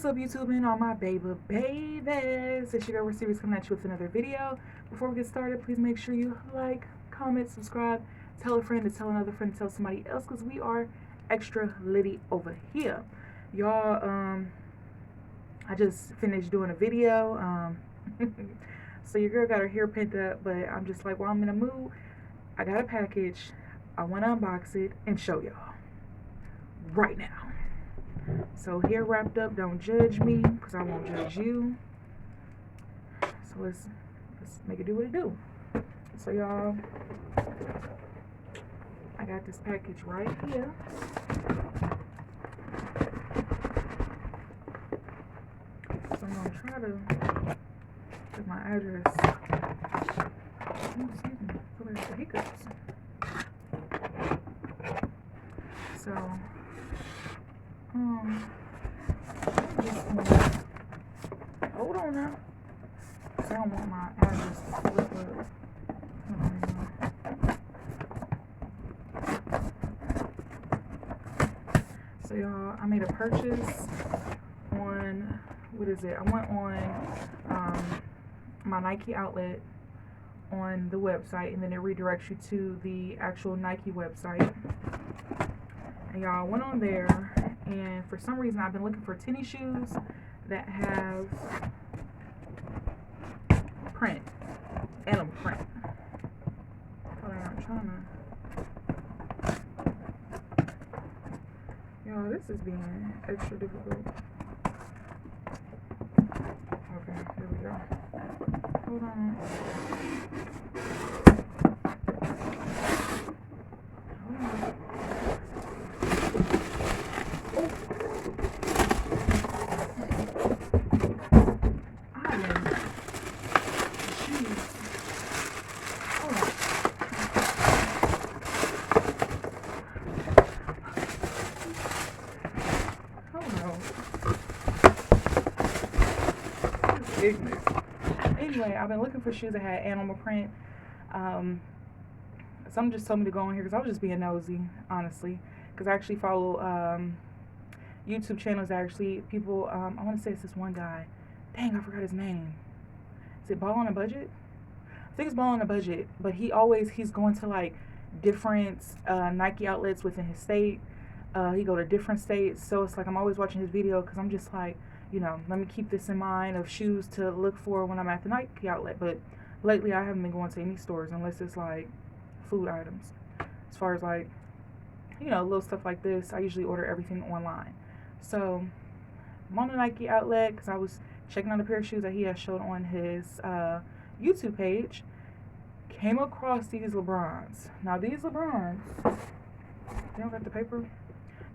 What's up, YouTube and all my babies? It's your girl Series coming at you with another video. Before we get started, please make sure you like, comment, subscribe, tell a friend to tell another friend to tell somebody else, because we are extra litty over here. Y'all, I just finished doing a video. So your girl got her hair pinned up, but I'm just like, while I'm in a mood, I got a package. I want to unbox it and show y'all right now. So hair wrapped up, don't judge me, because I won't judge you. So let's make it do what it do. So y'all, I got this package right here. So I'm gonna try to get my address. Oh, excuse me, I feel like the hiccups. So hold on now, because I don't want my address to flip up. So y'all, I made a purchase on, what is it? I went on my Nike outlet on the website, and then it redirects you to the actual Nike website. And y'all, I went on there, and for some reason I've been looking for tennis shoes that have print, animal print. Hold on, I'm trying to. Y'all, this is being extra difficult. Okay, here we go. Hold on. Anyway, I've been looking for shoes that had animal print. Some just told me to go on here because I was just being nosy, honestly. Because I actually follow YouTube channels that actually people, I want to say it's this one guy. Dang, I forgot his name. Is it Ball on a Budget? I think it's Ball on a Budget. But he's going to like different Nike outlets within his state. He go to different states. So it's like I'm always watching his video because I'm just like, you know, let me keep this in mind of shoes to look for when I'm at the Nike outlet. But lately I haven't been going to any stores unless it's like food items. As far as like, you know, little stuff like this, I usually order everything online. So I'm on the Nike outlet because I was checking out a pair of shoes that he had showed on his YouTube page. Came across these LeBrons. Now these LeBrons, they don't got the paper.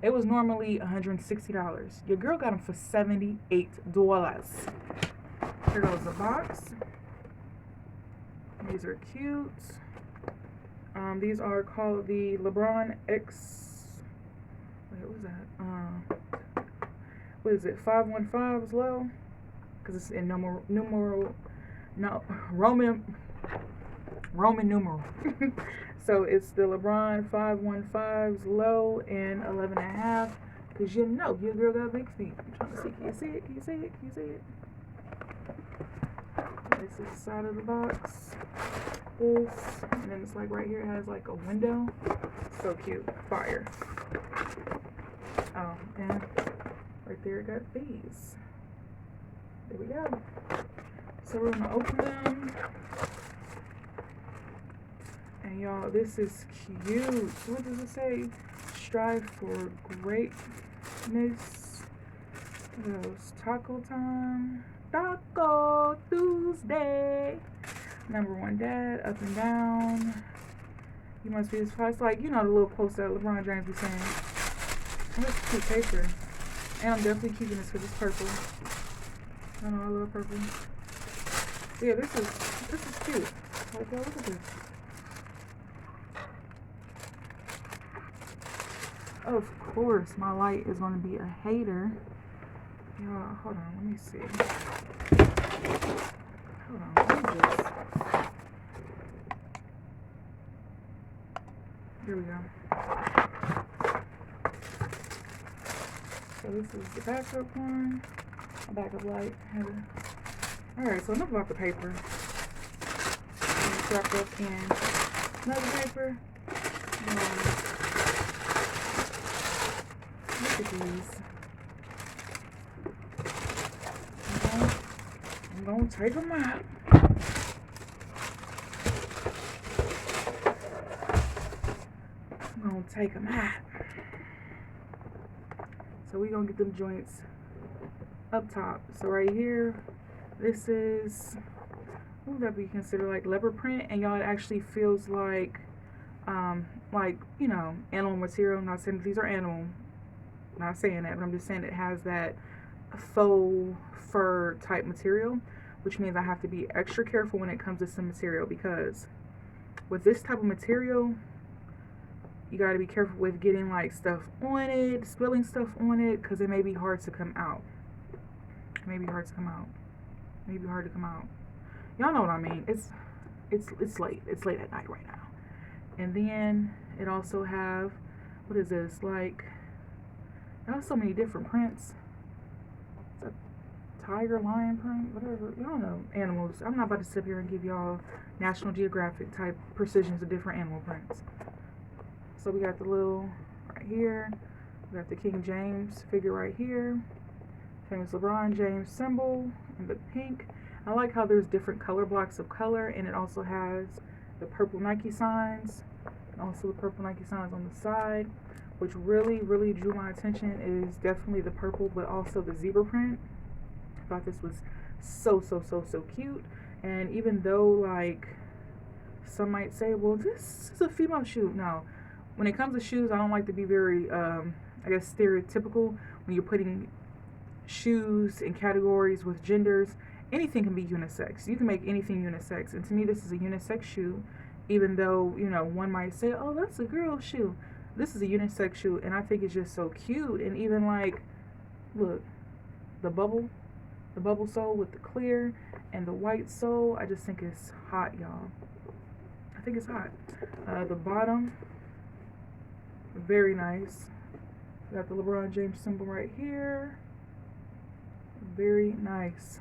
It was normally $160. Your girl got them for $78. Here goes the box. These are cute. These are called the LeBron X. Wait, what was that? What is it? 515s low? Because it's in Roman numeral. So it's the LeBron 515s low and 11.5. Because you know your girl got big feet. I'm trying to see. Can you see it? Can you see it? Can you see it? This is the side of the box. This. And then it's like right here it has like a window. So cute. Fire. Oh, and right there it got these. There we go. So we're going to open them. And y'all, this is cute. What does it say? Strive for greatness. What else? Taco time. Taco Tuesday. Number one dad, up and down. You must be as far. It's like, you know, the little post that LeBron James be saying. And this is cute paper. And I'm definitely keeping this because it's purple. I know I love purple. Yeah, this is cute. Like, y'all, look at this. Of course, my light is going to be a hater. Y'all, hold on, let me see. Hold on, let me just. Here we go. So this is the backup one. Back of light. Alright, so enough about the paper. It's wrapped up in another paper. Look at these. I'm gonna take them out. I'm gonna take them out. So we're gonna get them joints up top. So right here, this is, what would that be considered, like leopard print, and y'all, it actually feels like you know, animal material. I'm not saying that these are animal, not saying that, but I'm just saying it has that faux fur type material, which means I have to be extra careful when it comes to some material, because with this type of material, you got to be careful with getting like stuff on it, spilling stuff on it, because it may be hard to come out. It may be hard to come out. It may be hard to come out. Y'all know what I mean. It's late. It's late at night right now. And then it also have, what is this? Like, it has so many different prints. It's a tiger, lion print, whatever. Y'all know animals. I'm not about to sit here and give y'all National Geographic type precisions of different animal prints. So we got the little right here. We got the King James figure right here. Famous LeBron James symbol in the pink. I like how there's different color blocks of color, and it also has the purple Nike signs, and also the purple Nike signs on the side. Which really, really drew my attention is definitely the purple, but also the zebra print. I thought this was so cute. And even though, like, some might say, well, this is a female shoe. No. When it comes to shoes, I don't like to be very, I guess, stereotypical when you're putting shoes in categories with genders. Anything can be unisex. You can make anything unisex. And to me, this is a unisex shoe, even though, you know, one might say, oh, that's a girl's shoe. This is a unisex shoe, and I think it's just so cute. And even, like, look, the bubble sole with the clear and the white sole, I just think it's hot, y'all. I think it's hot. The bottom, very nice. Got the LeBron James symbol right here. Very nice.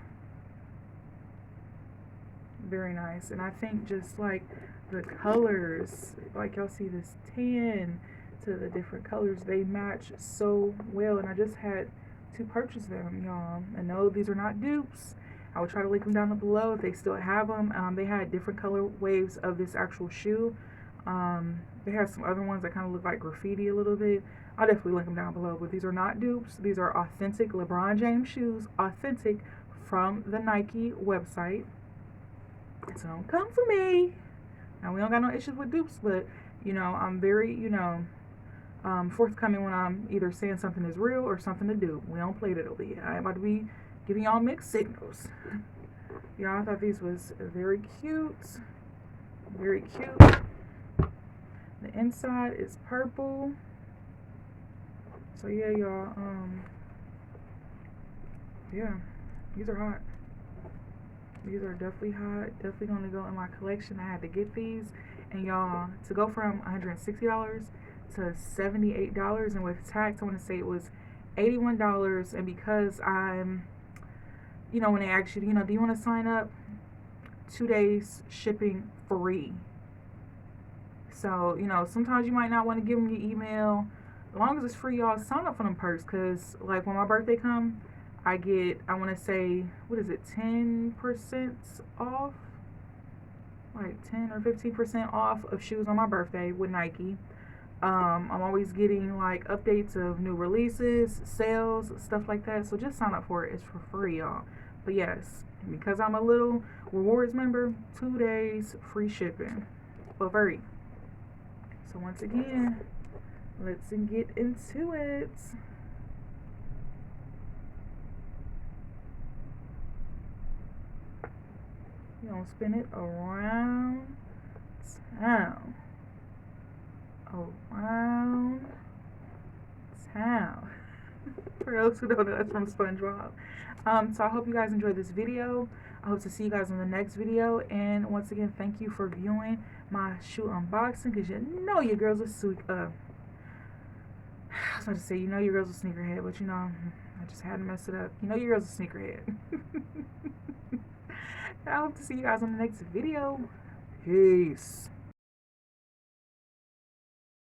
Very nice. And I think just like the colors, like y'all see this tan to the different colors, they match so well. And I just had to purchase them, y'all. And no, these are not dupes. I will try to link them down below if they still have them. They had different color waves of this actual shoe. They have some other ones that kind of look like graffiti a little bit. I'll definitely link them down below, but these are not dupes. These are authentic LeBron James shoes, authentic from the Nike website. So don't come for me. Now, we don't got no issues with dupes, but, you know, I'm very, you know, forthcoming when I'm either saying something is real or something to do. We don't play that over here. I ain't about to be giving y'all mixed signals. Y'all, I thought these was very cute. Very cute. The inside is purple. So yeah, y'all, yeah, these are hot. These are definitely hot. Definitely gonna go in my collection. I had to get these, and y'all, to go from $160 to $78, and with tax, I want to say it was $81. And because I'm, you know, when they ask you, you know, do you want to sign up? 2 days shipping free. So, you know, sometimes you might not want to give them your email. As long as it's free, y'all, sign up for them perks. Because, like, when my birthday comes, I get, I want to say, what is it, 10% off? Like 10 or 15% off of shoes on my birthday with Nike. I'm always getting, like, updates of new releases, sales, stuff like that. So just sign up for it. It's for free, y'all. But, yes, because I'm a little rewards member, 2 days free shipping for free. So once again, let's get into it. You're gonna spin it around town. Around town. For those who don't know, that's from SpongeBob. So I hope you guys enjoyed this video. I hope to see you guys in the next video. And once again, thank you for viewing my shoe unboxing, because you know your girls are sweet. I was about to say, you know your girl's a sneakerhead, but you know, I just had to mess it up. You know your girl's a sneakerhead. I hope to see you guys on the next video. Peace.